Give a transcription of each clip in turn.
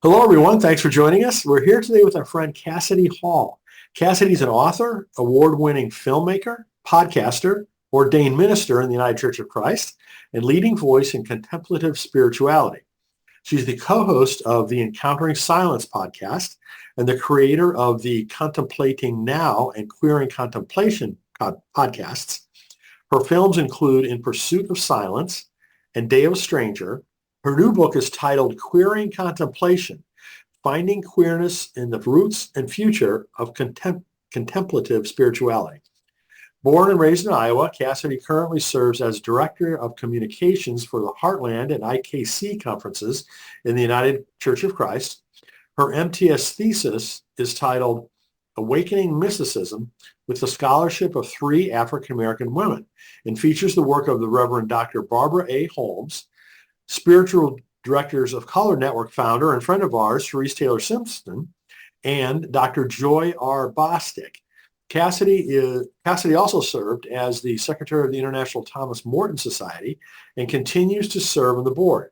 Hello, everyone. Thanks for joining us. We're here today with our friend Cassidy Hall. Cassidy's an author, award-winning filmmaker, podcaster, ordained minister in the United Church of Christ, and leading voice in contemplative spirituality. She's the co-host of the Encountering Silence podcast and the creator of the Contemplating Now and Queering Contemplation podcasts. Her films include In Pursuit of Silence and Day of a Stranger. Her new book is titled Queering Contemplation, Finding Queerness in the Roots and Future of Contemplative Spirituality. Born and raised in Iowa, Cassidy currently serves as Director of Communications for the Heartland and IKC conferences in the United Church of Christ. Her MTS thesis is titled Awakening Mysticism with the Scholarship of Three African American Women and features the work of the Reverend Dr. Barbara A. Holmes, Spiritual Directors of Color Network founder and friend of ours, Therese Taylor Simpson, and Dr. Joy R. Bostic. Cassidy also served as the Secretary of the International Thomas Morton Society and continues to serve on the board.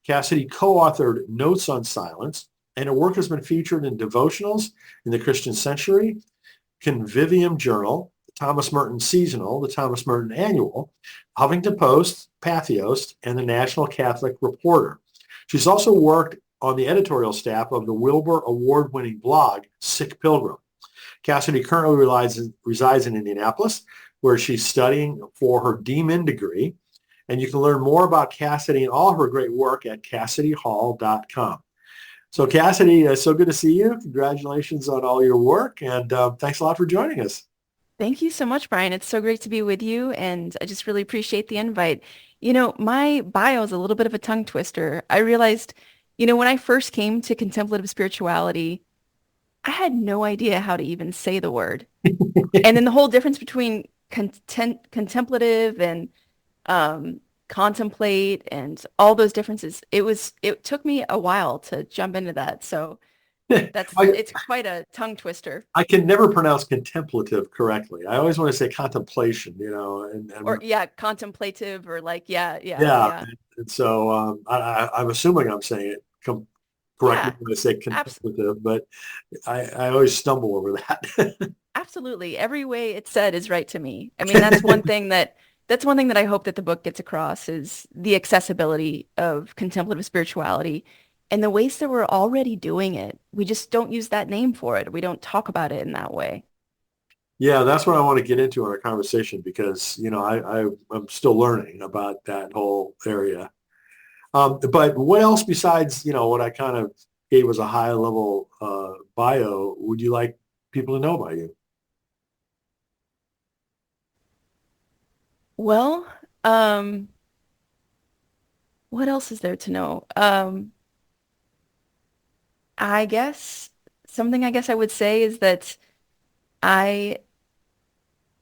Cassidy co-authored Notes on Silence, and her work has been featured in devotionals in the Christian Century, Convivium Journal, the Thomas Merton Seasonal, the Thomas Merton Annual, Huffington Post, Pathos, and the National Catholic Reporter. She's also worked on the editorial staff of the Wilbur Award-winning blog, Sick Pilgrim. Cassidy currently resides in Indianapolis, where she's studying for her DMin degree. And you can learn more about Cassidy and all her great work at CassidyHall.com. So Cassidy, it's so good to see you. Congratulations on all your work, and thanks a lot for joining us. Thank you so much, Brian. It's so great to be with you, and I just really appreciate the invite. My bio is a little bit of a tongue twister. I realized, when I first came to contemplative spirituality, I had no idea how to even say the word. And then the whole difference between contemplative and contemplate and all those differences, it took me a while to jump into that. So I, it's quite a tongue twister. I can never pronounce contemplative correctly. I always want to say contemplation, Or yeah, contemplative or like, yeah, yeah, yeah. yeah. And so I'm assuming I'm saying it correctly Yeah, when I say abs contemplative, but I always stumble over that. absolutely. Every way it's said is right to me. I mean, that's one thing that I hope that the book gets across is the accessibility of contemplative spirituality and the ways that we're already doing it. We just don't use that name for it. We don't talk about it in that way. Yeah, that's what I want to get into in our conversation because, I'm still learning about that whole area. But what else besides, what I kind of gave as a high level bio would you like people to know about you? Well, what else is there to know? I guess I guess I would say is that I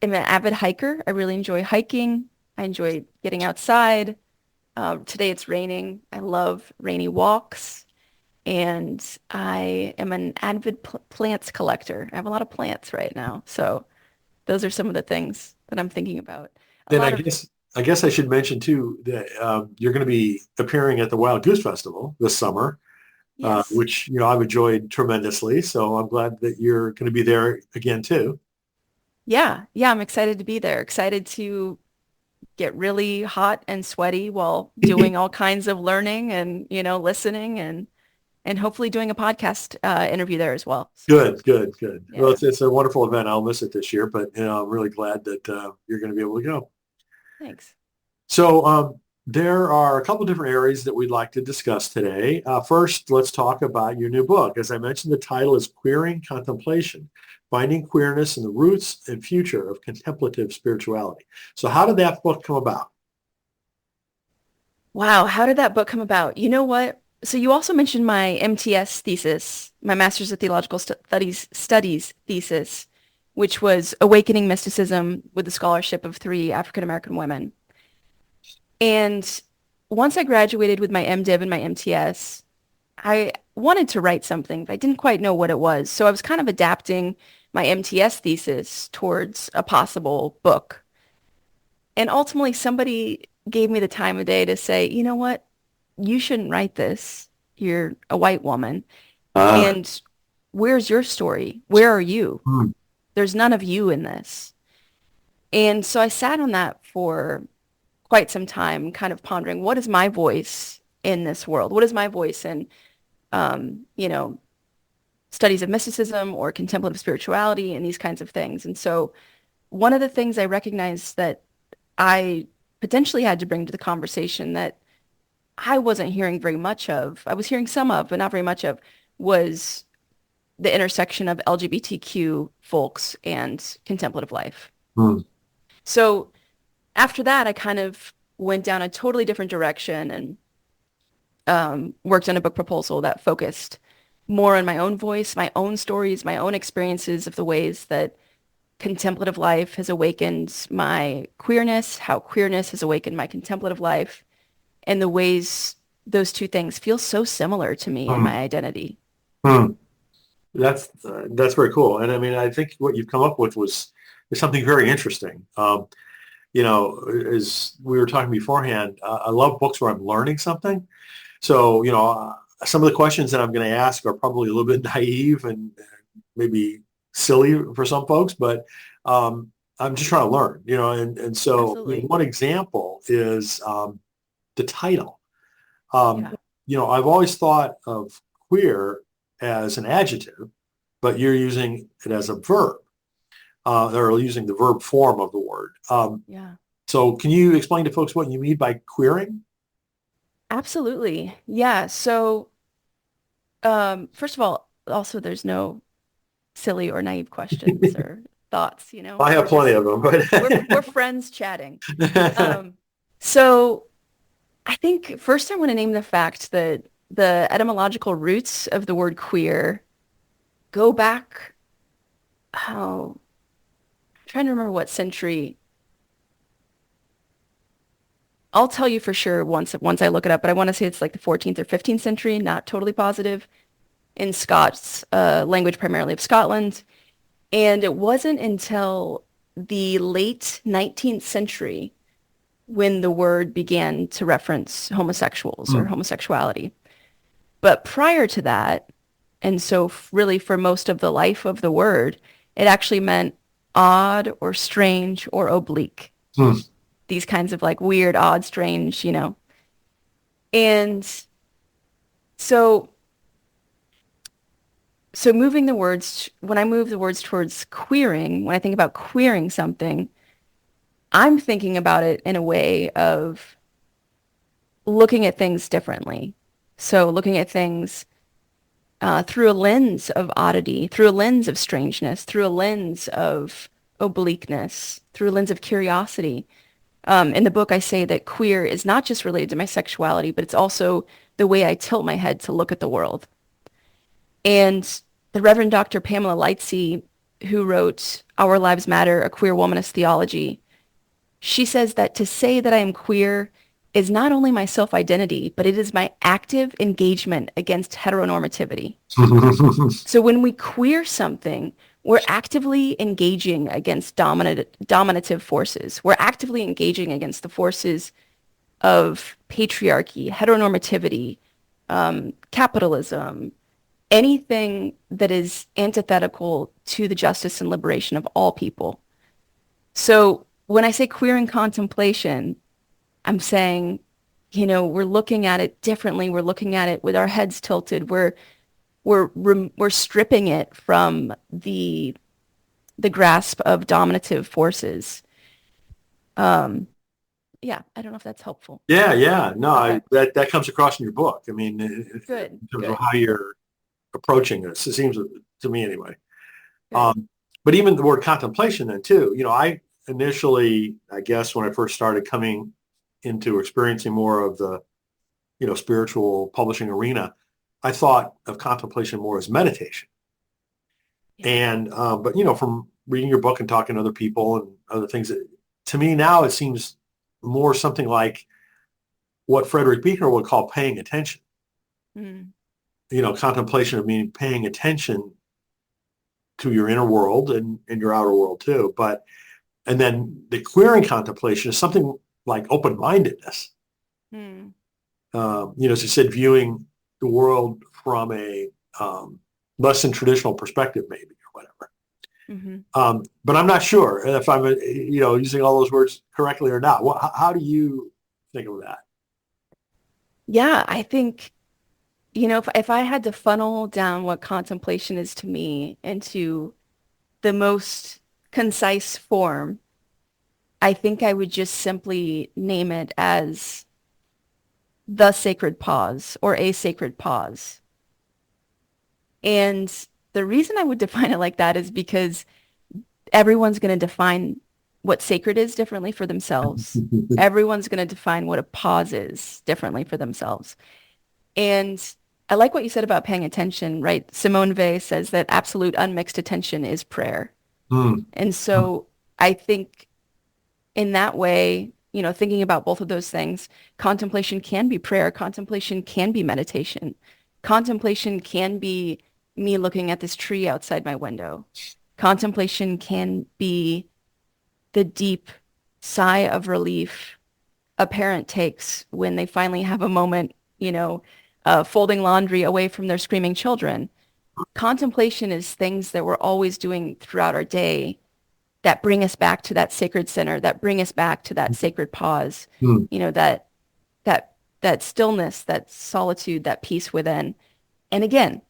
am an avid hiker. I really enjoy hiking. I enjoy getting outside. Today it's raining. I love rainy walks. And I am an avid plants collector. I have a lot of plants right now. So those are some of the things that I'm thinking about. A Then lot of, I guess I should mention too that you're going to be appearing at the Wild Goose Festival this summer, yes. which I've enjoyed tremendously. So I'm glad that you're going to be there again too. Yeah. Yeah. I'm excited to be there. Excited to get really hot and sweaty while doing all kinds of learning and, listening and hopefully doing a podcast interview there as well. So, Good, good, good. Well, yeah. it's a wonderful event. I'll miss it this year, but I'm really glad that you're going to be able to go. Thanks. So there are a couple different areas that we'd like to discuss today. First, let's talk about your new book. As I mentioned, the title is Queering Contemplation, Finding Queerness in the Roots and Future of Contemplative Spirituality. So how did that book come about? Wow, how did that book come about? You know what? So you also mentioned my MTS thesis, my Master's of Theological Studies thesis, which was Awakening Mysticism with the scholarship of three African American women. And once I graduated with my MDiv and my MTS, I wanted to write something, but I didn't quite know what it was. So I was kind of adapting my MTS thesis towards a possible book. And ultimately, somebody gave me the time of day to say, you know what? You shouldn't write this. You're a white woman. Ah. And where's your story? Where are you? Hmm. There's none of you in this. And so I sat on that for quite some time, kind of pondering, what is my voice in this world? What is my voice in, you know, studies of mysticism or contemplative spirituality and these kinds of things? And so one of the things I recognized that I potentially had to bring to the conversation that I wasn't hearing very much of, I was hearing some of, but not very much of, was the intersection of LGBTQ folks and contemplative life. Hmm. So after that, I kind of went down a totally different direction and worked on a book proposal that focused more on my own voice, my own stories, my own experiences of the ways that contemplative life has awakened my queerness, how queerness has awakened my contemplative life, and the ways those two things feel so similar to me in Hmm. my identity. Hmm. That's very cool. And I mean, I think what you've come up with is something very interesting. As we were talking beforehand, I love books where I'm learning something. So, some of the questions that I'm going to ask are probably a little bit naive and maybe silly for some folks, but I'm just trying to learn, and so Absolutely. one example is the title. Um, Yeah. I've always thought of queer as an adjective, but you're using it as a verb, or using the verb form of the word. Yeah. So can you explain to folks what you mean by queering? Absolutely. Yeah. So, first of all, also there's no silly or naive questions or thoughts, I have We're plenty just of them, we're but friends chatting. Um, so I think first I want to name the fact that the etymological roots of the word queer go back, I'm trying to remember what century. I'll tell you for sure once I look it up, but I want to say it's like the 14th or 15th century, not totally positive, in Scots, language primarily of Scotland. And it wasn't until the late 19th century when the word began to reference homosexuals or Hmm. homosexuality. But prior to that, and so really for most of the life of the word, it actually meant odd or strange or oblique. Hmm. These kinds of like weird, odd, strange. And so moving the words, when I move the words towards queering, when I think about queering something, I'm thinking about it in a way of looking at things differently. So looking at things through a lens of oddity, through a lens of strangeness, through a lens of obliqueness, through a lens of curiosity. In the book, I say that queer is not just related to my sexuality, but it's also the way I tilt my head to look at the world. And the Reverend Dr. Pamela Lightsey, who wrote Our Lives Matter, A Queer Womanist Theology, she says that to say that I am queer is not only my self-identity, but it is my active engagement against heteronormativity. So when we queer something, we're actively engaging against dominative forces. We're actively engaging against the forces of patriarchy, heteronormativity, capitalism, anything that is antithetical to the justice and liberation of all people. So when I say queer in contemplation, I'm saying, we're looking at it differently. We're looking at it with our heads tilted. We're stripping it from the grasp of dominative forces. Um, yeah, I don't know if that's helpful. Yeah, yeah. No, Okay, that comes across in your book. I mean, good, in terms of good, how you're approaching this, it seems to me anyway. good. But even the word contemplation then too, I initially, I guess when I first started coming into experiencing more of the, spiritual publishing arena, I thought of contemplation more as meditation. Yeah. But from reading your book and talking to other people and other things, to me now it seems more something like what Frederick Buechner would call paying attention. Mm, Contemplation of meaning paying attention to your inner world and your outer world too. And then the queering contemplation is something like open-mindedness. mm, As you said, viewing the world from a less than traditional perspective, maybe, or whatever. Hmm. But I'm not sure if I'm, using all those words correctly or not. How do you think of that? Yeah, I think, if I had to funnel down what contemplation is to me into the most concise form, I think I would just simply name it as the sacred pause or a sacred pause. And the reason I would define it like that is because everyone's going to define what sacred is differently for themselves. Everyone's going to define what a pause is differently for themselves. And I like what you said about paying attention, right? Simone Weil says that absolute unmixed attention is prayer. Hmm. And so I think in that way, thinking about both of those things, contemplation can be prayer, contemplation can be meditation. Contemplation can be me looking at this tree outside my window. Contemplation can be the deep sigh of relief a parent takes when they finally have a moment, folding laundry away from their screaming children. Contemplation is things that we're always doing throughout our day that bring us back to that sacred center, that bring us back to that sacred pause, Hmm. that that stillness, that solitude, that peace within. And again,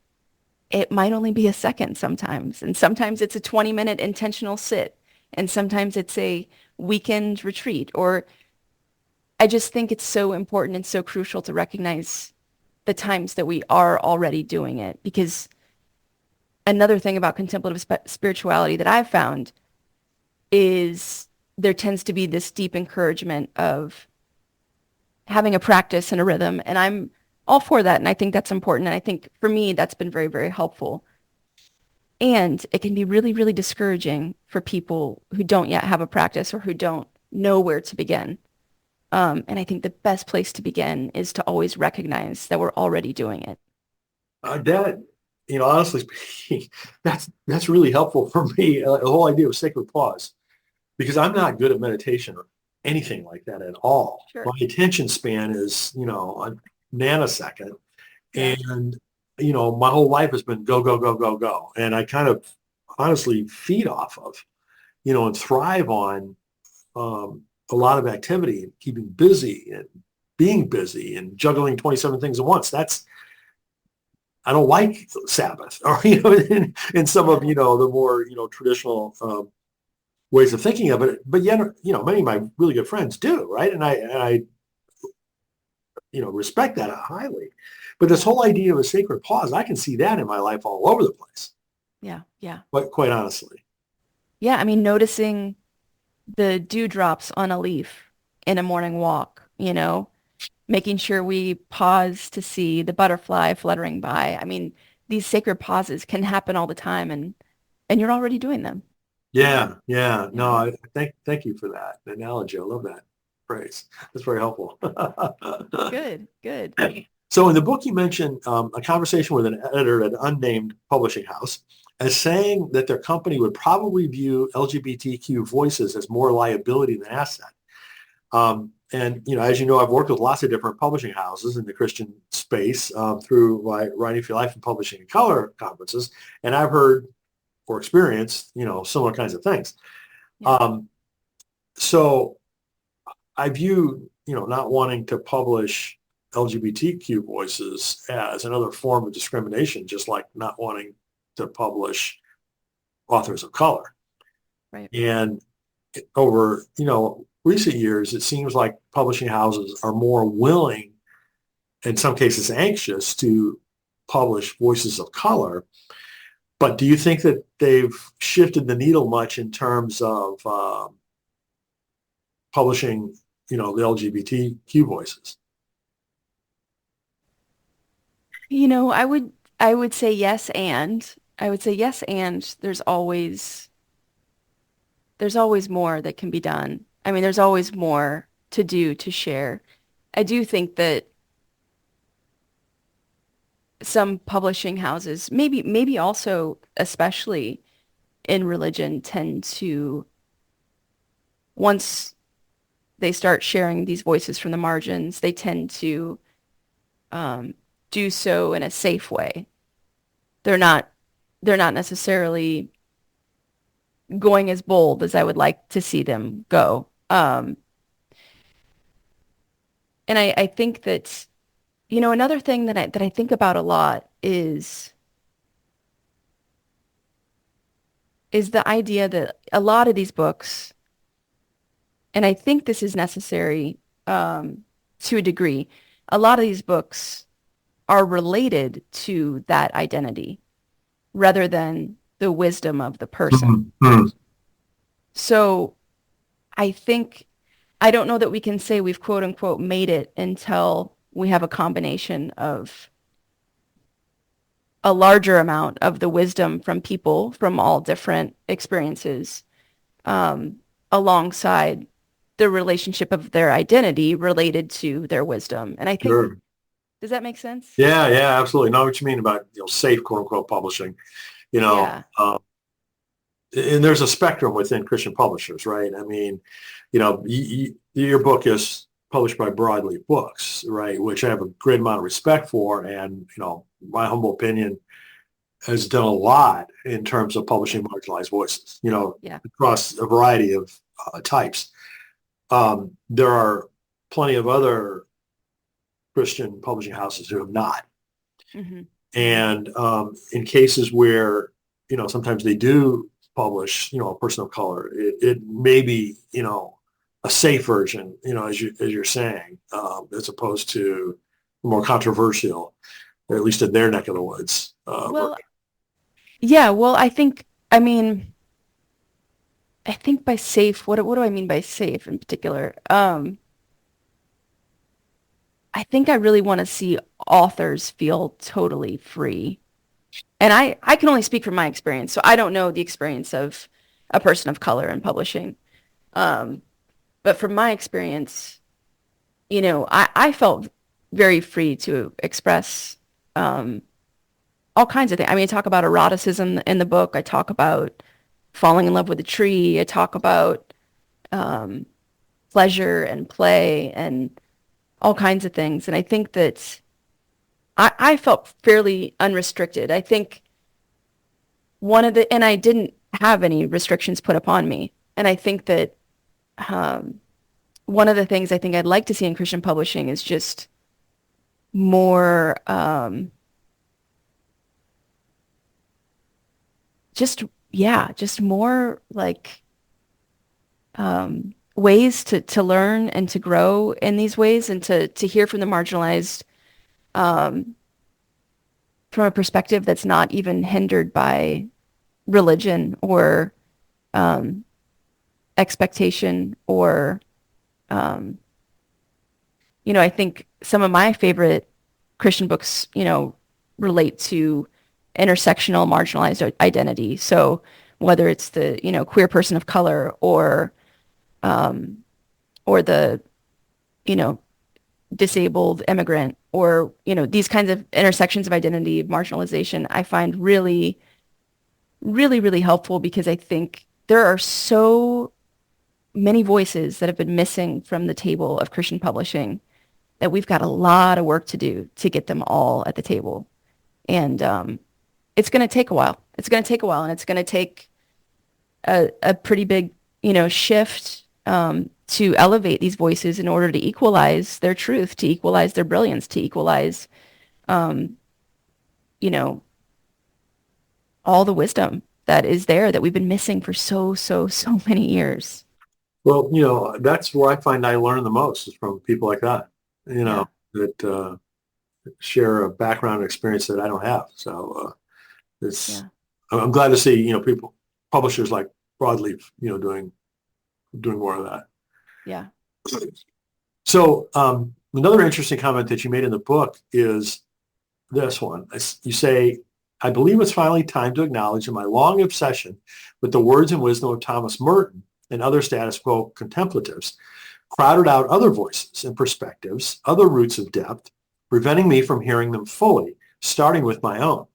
it might only be a second sometimes, and sometimes it's a 20-minute intentional sit, and sometimes it's a weekend retreat. Or I just think it's so important and so crucial to recognize the times that we are already doing it, because another thing about contemplative spirituality that I've found is there tends to be this deep encouragement of having a practice and a rhythm. And I'm all for that. And I think that's important. And I think for me, that's been very, very helpful. And it can be really, really discouraging for people who don't yet have a practice or who don't know where to begin. And I think the best place to begin is to always recognize that we're already doing it. That, honestly speaking, that's really helpful for me. The whole idea of sacred pause, because I'm not good at meditation or anything like that at all. My Sure. attention span is, a nanosecond. Yeah. And, my whole life has been go, go, go, go, go. And I kind of honestly feed off of, and thrive on a lot of activity and keeping busy and being busy and juggling 27 things at once. I don't like Sabbath or, in some of, Yeah. the more, traditional ways of thinking of it. But yet, many of my really good friends do, right? And I respect that highly. But this Yeah. whole idea of a sacred pause, I can see that in my life all over the place, Yeah. Yeah. but quite honestly. Yeah. I mean, noticing the dewdrops on a leaf in a morning walk, making sure we pause to see the butterfly fluttering by. I mean, these sacred pauses can happen all the time, and you're already doing them. Yeah, yeah. You No, know? thank you for that analogy. I love that phrase. That's very helpful. Good, good. So in the book, you mentioned a conversation with an editor at an unnamed publishing house as saying that their company would probably view LGBTQ voices as more liability than asset. And, as you know, I've worked with lots of different publishing houses in the Christian space through my Writing for Your Life and Publishing in Color conferences. And I've heard or experienced, similar kinds of things. Yeah. Um, so I view, not wanting to publish LGBTQ voices as another form of discrimination, just like not wanting to publish authors of color. Right. And over, recent years, it seems like publishing houses are more willing, in some cases anxious, to publish voices of color. But do you think that they've shifted the needle much in terms of publishing, the LGBTQ voices? I would say yes, and I would say yes, and there's always more that can be done. I mean, there's always more to do, to share. I do think that some publishing houses, maybe also especially in religion, tend to, once they start sharing these voices from the margins, they tend to um, do so in a safe way. They're not they're not necessarily going as bold as I would like to see them go. And I think that, another thing that I think about a lot is the idea that a lot of these books, and I think this is necessary to a degree, a lot of these books are related to that identity rather than the wisdom of the person. Mhm. So I don't know that we can say we've quote unquote made it until we have a combination of a larger amount of the wisdom from people from all different experiences, alongside the relationship of their identity related to their wisdom. And I think, Sure. does that make sense? Yeah, yeah, absolutely. Know what you mean about safe quote unquote publishing. You know, Yeah. um, and there's a spectrum within Christian publishers, right? I mean, your book is published by Broadleaf Books, right? Which I have a great amount of respect for, and my humble opinion has done a lot in terms of publishing marginalized voices, Yeah. across a variety of types. There are plenty of other Christian publishing houses who have not. Hmm. And in cases where, sometimes they do publish, a person of color, it may be, a safe version, as you're saying, as opposed to more controversial, or at least in their neck of the woods. Well, yeah, well, I think by safe, what do I mean by safe in particular? I think I really want to see authors feel totally free. And I can only speak from my experience, so I don't know the experience of a person of color in publishing. Um, but from my experience, I felt very free to express all kinds of things. I mean, I talk about eroticism in the book. I talk about falling in love with a tree. I talk about um, pleasure and play and all kinds of things. And I think that I felt fairly unrestricted. I think and I didn't have any restrictions put upon me. And I think that um, one of the things I think I'd like to see in Christian publishing is just more, just more like ways to learn and to grow in these ways and to hear from the marginalized um, from a perspective that's not even hindered by religion or um, expectation or um, I think some of my favorite Christian books, relate to intersectional marginalized identity. So whether it's the, queer person of color um, or the, you know, disabled immigrant or, these kinds of intersections of identity, of marginalization, I find really, really, really helpful because I think there are so many voices that have been missing from the table of Christian publishing that we've got a lot of work to do to get them all at the table. And it's going to take a while. It's going to take a while, and it's going to take a pretty big, shift to elevate these voices in order to equalize their truth, to equalize their brilliance, to equalize, um, you know, all the wisdom that is there that we've been missing for so, so, so many years. Well, that's where I find I learn the most is from people like that, Yeah, that share a background and experience that I don't have. So it's yeah, I'm glad to see people, publishers like Broadleaf, doing more of that. yeah. So another interesting comment that you made in the book is this one. You say, I believe it's finally time to acknowledge that my long obsession with the words and wisdom of Thomas Merton and other status quo contemplatives crowded out other voices and perspectives, other roots of depth, preventing me from hearing them fully, starting with my own.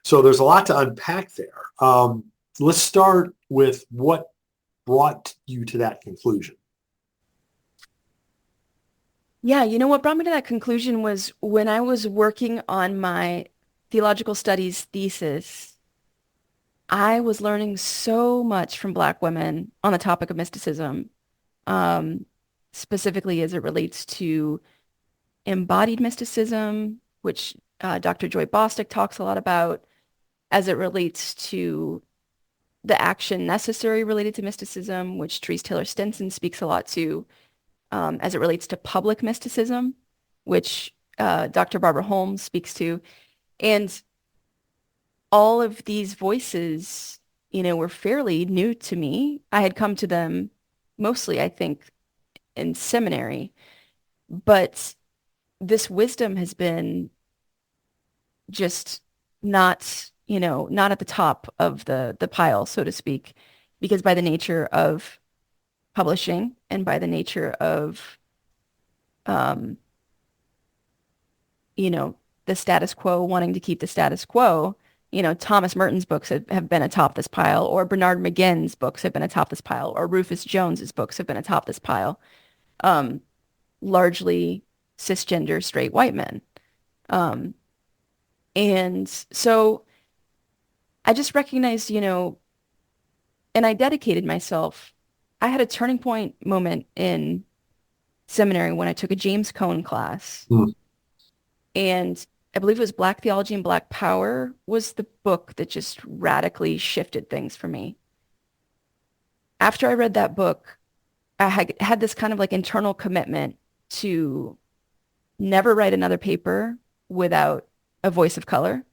So there's a lot to unpack there. Let's start with what brought you to that conclusion. Yeah, you know what brought me to that conclusion was when I was working on my theological studies thesis, I was learning so much from Black women on the topic of mysticism, um, specifically as it relates to embodied mysticism, which Dr. Joy Bostick talks a lot about, as it relates to the action necessary related to mysticism, which Therese Taylor Stinson speaks a lot to, as it relates to public mysticism, which Dr. Barbara Holmes speaks to. And all of these voices, were fairly new to me. I had come to them mostly, I think, in seminary, but this wisdom has been just not at the top of the pile, so to speak, because by the nature of publishing and by the nature of um, you know, the status quo, wanting to keep the status quo, Thomas Merton's books have been atop this pile, or Bernard McGinn's books have been atop this pile, or Rufus Jones's books have been atop this pile. Um, Largely cisgender straight white men. Um, and so I just recognized, and I dedicated myself. I had a turning point moment in seminary when I took a James Cone class. Hmm. And I believe it was Black Theology and Black Power was the book that just radically shifted things for me. After I read that book, I had this kind of like internal commitment to never write another paper without a voice of color,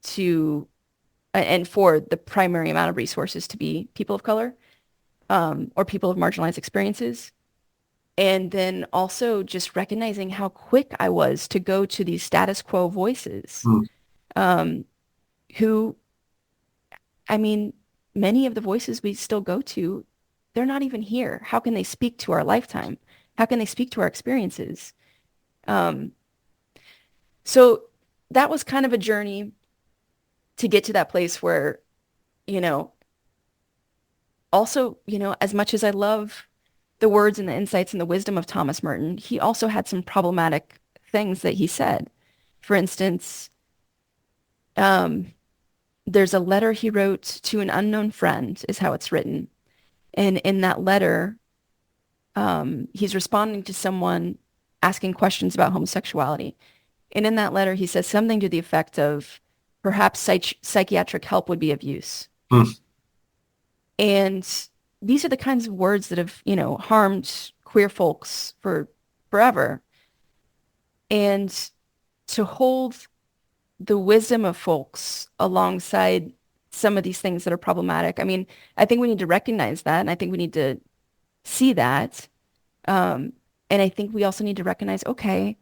to and for the primary amount of resources to be people of color, or people of marginalized experiences. And then also just recognizing how quick I was to go to these status quo voices, Hmm. um, who, I mean, many of the voices we still go to, they're not even here. How can they speak to our lifetime? How can they speak to our experiences? Um, so that was kind of a journey to get to that place where, you know, also, as much as I love the words and the insights and the wisdom of Thomas Merton, he also had some problematic things that he said. For instance, um, there's a letter he wrote to an unknown friend, is how it's written. And in that letter, he's responding to someone asking questions about homosexuality. And in that letter, he says something to the effect of perhaps psychiatric help would be of use. Hmm. And these are the kinds of words that have, harmed queer folks for forever. And to hold the wisdom of folks alongside some of these things that are problematic. I mean, I think we need to recognize that, and I think we need to see that. Um, and I think we also need to recognize, okay,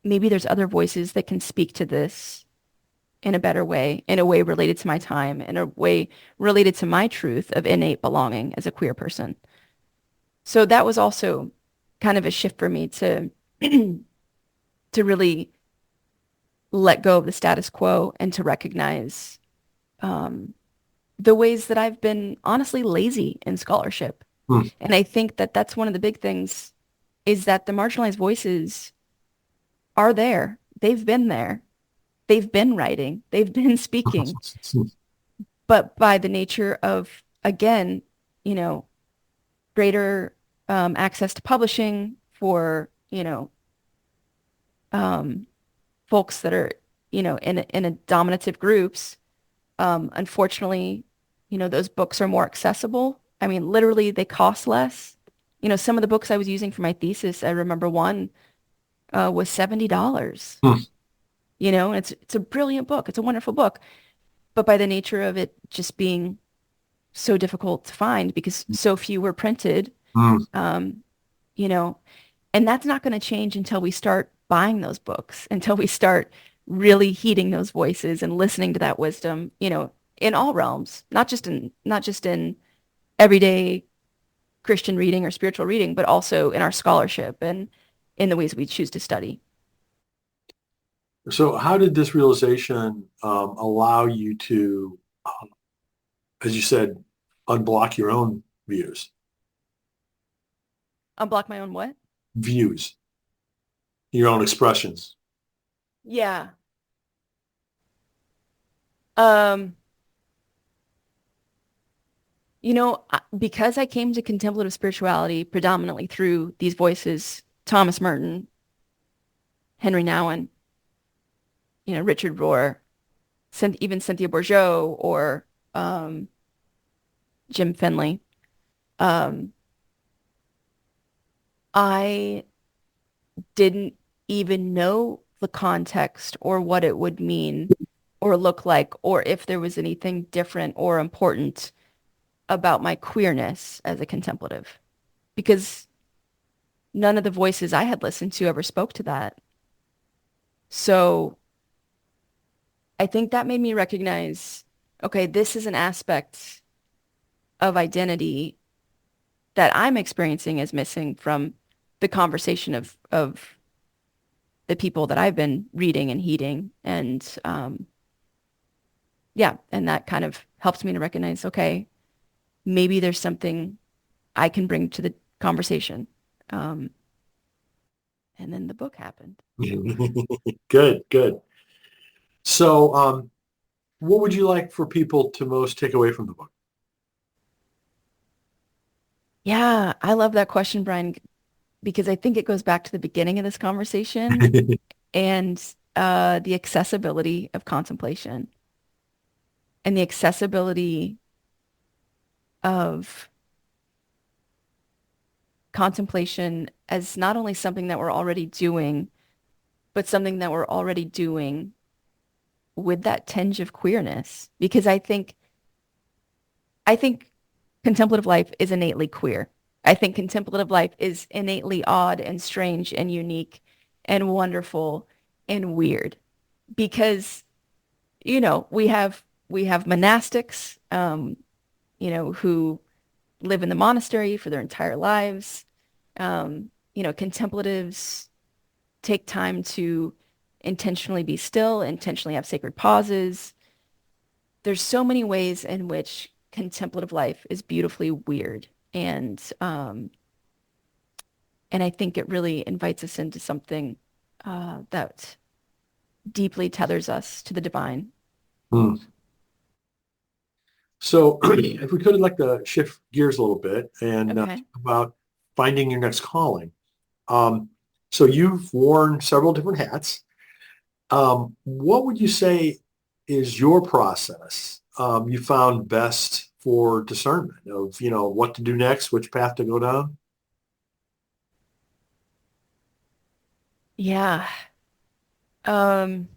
maybe there's other voices that can speak to this in a better way, in a way related to my time, in a way related to my truth of innate belonging as a queer person. So that was also kind of a shift for me to to really let go of the status quo and to recognize um, the ways that I've been honestly lazy in scholarship. Hmm. And I think that that's one of the big things is that the marginalized voices are there. They've been there. They've been writing. They've been speaking. But by the nature of, again, you know, greater access to publishing for, um, folks that are, in a dominative groups, unfortunately, those books are more accessible. I mean, literally, they cost less. Some of the books I was using for my thesis, I remember one was $70. Hmm. And it's a brilliant book. It's a wonderful book. But by the nature of it just being so difficult to find because so few were printed, Hmm. um, you know, and that's not going to change until we start buying those books, until we start really heeding those voices and listening to that wisdom, in all realms, not just in everyday Christian reading or spiritual reading, but also in our scholarship and in the ways we choose to study. So how did this realization allow you to, as you said, unblock your own views? Unblock my own what? Views. Your own expressions. Yeah. Um, because I came to contemplative spirituality predominantly through these voices, Thomas Merton, Henry Nouwen, Richard Rohr, even Cynthia Bourgeois or um, Jim Finley. Um, I didn't even know the context or what it would mean or look like, or if there was anything different or important about my queerness as a contemplative, because none of the voices I had listened to ever spoke to that. So I think that made me recognize, okay, this is an aspect of identity that I'm experiencing as missing from the conversation of the people that I've been reading and heeding. And yeah, and that kind of helps me to recognize, okay, maybe there's something I can bring to the conversation. Um, and then the book happened. Good, good. So, what would you like for people to most take away from the book? Yeah, I love that question, Brian, because I think it goes back to the beginning of this conversation and the accessibility of contemplation and the accessibility of contemplation as not only something that we're already doing, but something that we're already doing with that tinge of queerness. Because I think contemplative life is innately queer. I think contemplative life is innately odd and strange and unique and wonderful and weird because we have monastics who live in the monastery for their entire lives. Contemplatives take time to intentionally be still, intentionally have sacred pauses. There's so many ways in which contemplative life is beautifully weird. And I think it really invites us into something that deeply tethers us to the divine. Hmm. So, if we could, I'd like to shift gears a little bit and Okay. talk about finding your next calling. Um, so, you've worn several different hats. What would you say is your process you found best for discernment of, what to do next, which path to go down? Yeah. Um,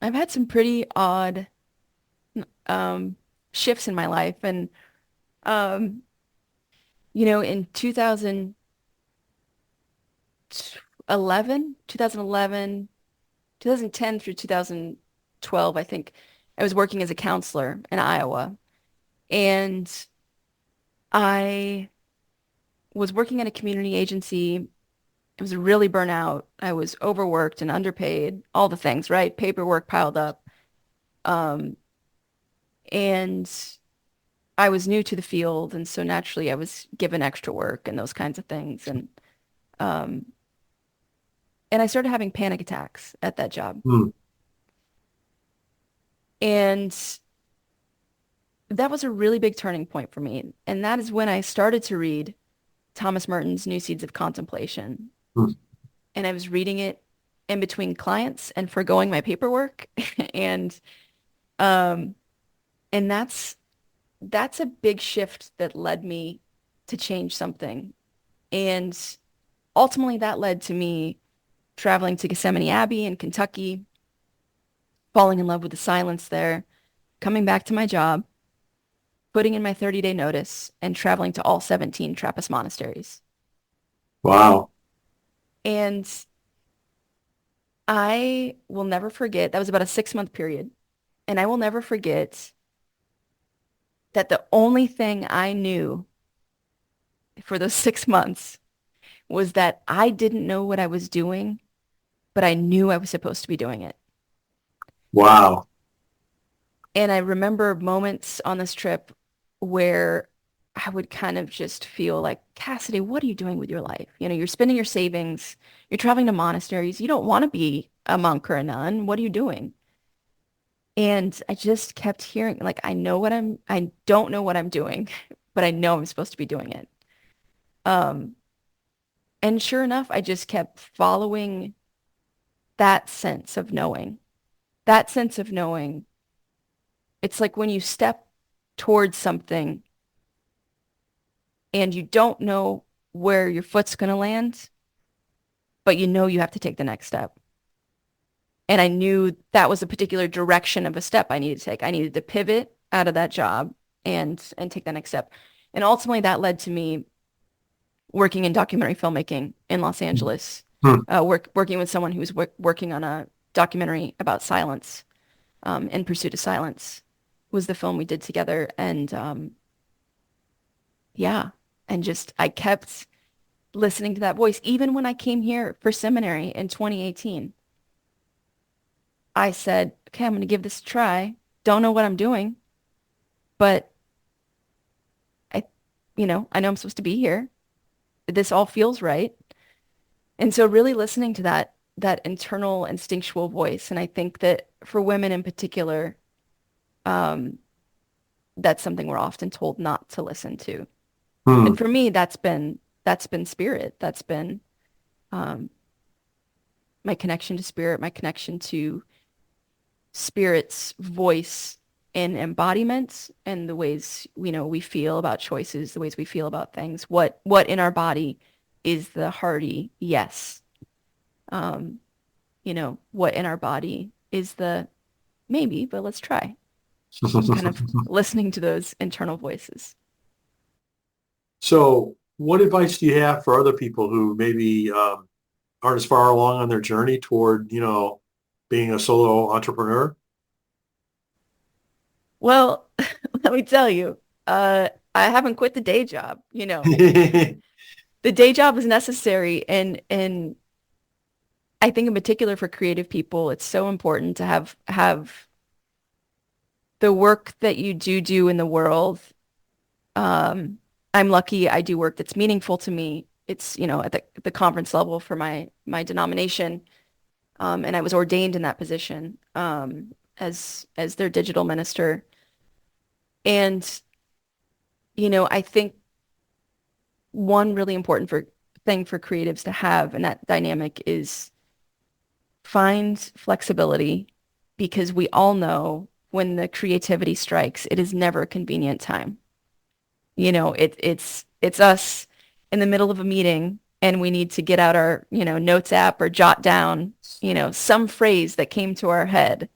I've had some pretty odd um, shifts in my life. And, um, in 2011, 2010 through 2012, I think I was working as a counselor in Iowa. And I was working at a community agency. I was really burnt out. I was overworked and underpaid, all the things, right? Paperwork piled up. Um, and I was new to the field, and so naturally I was given extra work and those kinds of things. Um, and I started having panic attacks at that job. Hmm. And that was a really big turning point for me. And that is when I started to read Thomas Merton's New Seeds of Contemplation. Hmm. And I was reading it in between clients and forgoing my paperwork. And um, and that's a big shift that led me to change something. And ultimately that led to me traveling to Gethsemane Abbey in Kentucky, falling in love with the silence there, coming back to my job, putting in my 30-day notice, and traveling to all 17 Trappist monasteries. Wow. And I will never forget, that was about a 6-month period. And I will never forget that the only thing I knew for those 6 months was that I didn't know what I was doing, but I knew I was supposed to be doing it. Wow. And I remember moments on this trip where I would kind of just feel like, Cassidy, what are you doing with your life? You're spending your savings, you're traveling to monasteries, you don't want to be a monk or a nun. What are you doing? And I just kept hearing, like, I don't know what I'm doing, but I know I'm supposed to be doing it. Um, and sure enough, I just kept following that sense of knowing. That sense of knowing. It's like when you step towards something and you don't know where your foot's going to land, but you know you have to take the next step. And I knew that was a particular direction of a step I needed to take. I needed to pivot out of that job and take the next step. And ultimately that led to me working in documentary filmmaking in Los Angeles, Hmm. working with someone who was working on a documentary about silence, In Pursuit of Silence was the film we did together. And yeah, and just I kept listening to that voice. Even when I came here for seminary in 2018, I said, okay, I'm going to give this a try. Don't know what I'm doing, but I, I know I'm supposed to be here. This all feels right. And so really listening to that internal instinctual voice. And I think that for women in particular, um, that's something we're often told not to listen to. Hmm. And for me, that's been spirit. That's been um, my connection to spirit, my connection to spirit's voice and embodiment and the ways, we feel about choices, the ways we feel about things. What in our body is the hearty yes. Um, what in our body is the maybe, but let's try. And kind of listening to those internal voices. So, what advice do you have for other people who maybe aren't as far along on their journey toward, being a solo entrepreneur? Well, let me tell you, I haven't quit the day job. The day job is necessary, and I think in particular for creative people, it's so important to have the work that you do in the world. Um, I'm lucky I do work that's meaningful to me. It's, at the conference level for my denomination. And I was ordained in that position as their digital minister. And, I think one really important thing for creatives to have in that dynamic is find flexibility because we all know when the creativity strikes, it is never a convenient time. It's us in the middle of a meeting and we need to get out our, notes app or jot down, some phrase that came to our head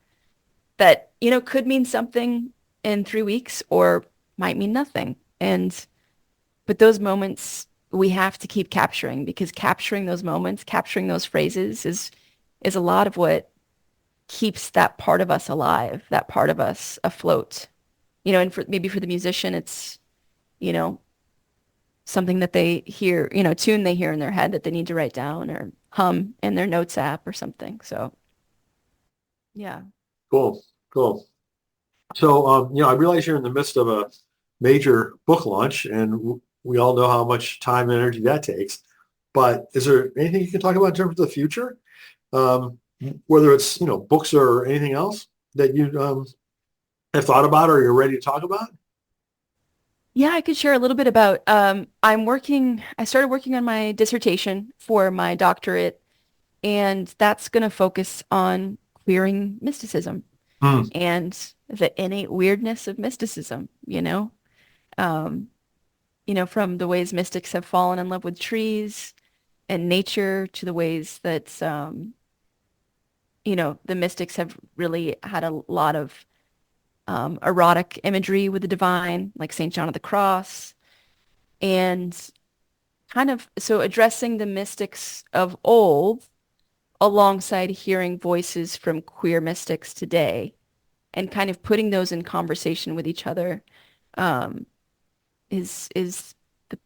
that, could mean something in 3 weeks or might mean nothing. But those moments we have to keep capturing because capturing those moments, capturing those phrases is a lot of what keeps that part of us alive, that part of us afloat. And maybe for the musician, it's, you know, something that they hear, tune they hear in their head that they need to write down or hum in their notes app or something. So, yeah. Cool, cool. So, I realize you're in the midst of a major book launch, and we all know how much time and energy that takes. But is there anything you can talk about in terms of the future? Um, Whether it's, books or anything else that you have thought about or you're ready to talk about? Yeah, I could share a little bit about I started working on my dissertation for my doctorate, and that's going to focus on queering mysticism Hmm. and the innate weirdness of mysticism, Um, from the ways mystics have fallen in love with trees and nature to the ways that the mystics have really had a lot of erotic imagery with the divine, like St. John of the Cross, and kind of so addressing the mystics of old alongside hearing voices from queer mystics today and kind of putting those in conversation with each other um, is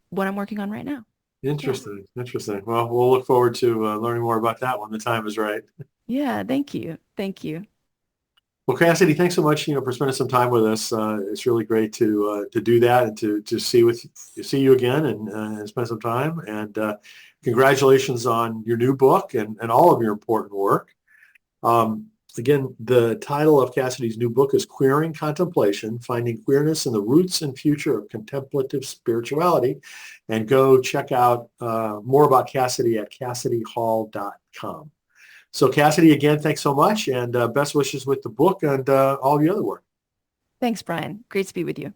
what I'm working on right now. Yeah. Interesting, interesting. Well, we'll look forward to learning more about that when the time is right. Yeah, thank you. Thank you. Well, Cassidy, thanks so much, for spending some time with us. It's really great to do that and to see you again and spend some time. And congratulations on your new book and all of your important work. Um, Again, the title of Cassidy's new book is Queering Contemplation, Finding Queerness in the Roots and Future of Contemplative Spirituality. And go check out more about Cassidy at CassidyHall.com. So Cassidy, again, thanks so much, and best wishes with the book and all the other work. Thanks, Brian. Great to be with you.